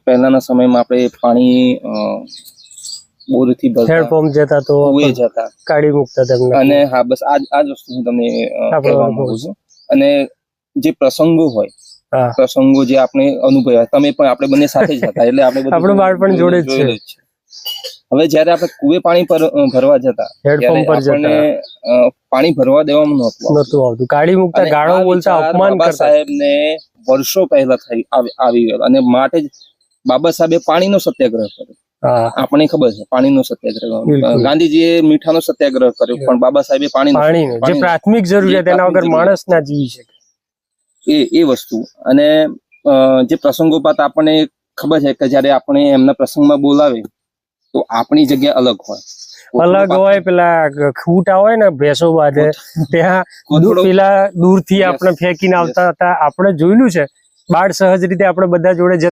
પહેલાના સમયમાં આપણે પાણી બોરથી ભરતા, હેન્ડપંપ જતા તો કુએ જતા, કાઢી મૂકતા તેમને. અને હા બસ આ જ વસ્તુ હું તમને કહેવા માંગુ છું. અને જે પ્રસંગો હોય, પ્રસંગો જે આપણે અનુભવ્યા, તમે પણ આપણે બંને સાથે જ હતા, એટલે આપણે આપણું બાળપણ જોડે જ છે. હવે જયારે આપણે કુએ પાણી ભરવા જતા, હેન્ડપંપ પર આપણને પાણી ભરવા દેવામાં નહોતું આવતું, કાઢી મૂકતા, ગાળો બોલતા, અપમાન કરતા. સાહેબ ને વર્ષો પહેલા આવી ગયો, અને માટે જ બાબા સાહેબે પાણીનો સત્યાગ્રહ કર્યો. આપણે ખબર છે પાણીનો સત્યાગ્રહ. ગાંધીજીએ મીઠાનો સત્યાગ્રહ કર્યો, પણ બાબા સાહેબે પાણીનો, જે પ્રાથમિક જરૂરિયાત, એના વગર માણસ ના જીવી શકે, એ વસ્તુ. અને જે પ્રસંગોપાત આપણને ખબર છે કે જયારે આપણે એમના પ્રસંગમાં બોલાવે તો આપણી જગ્યા અલગ હોય, પેલા ખૂટા હોય ને ભેંસો બાંધે ત્યાં પેલા દૂરથી આપણે ફેંકીને આવતા હતા. આપણે જોયેલું છે, બાળ સહજ રીતે આપણે બધા જોડે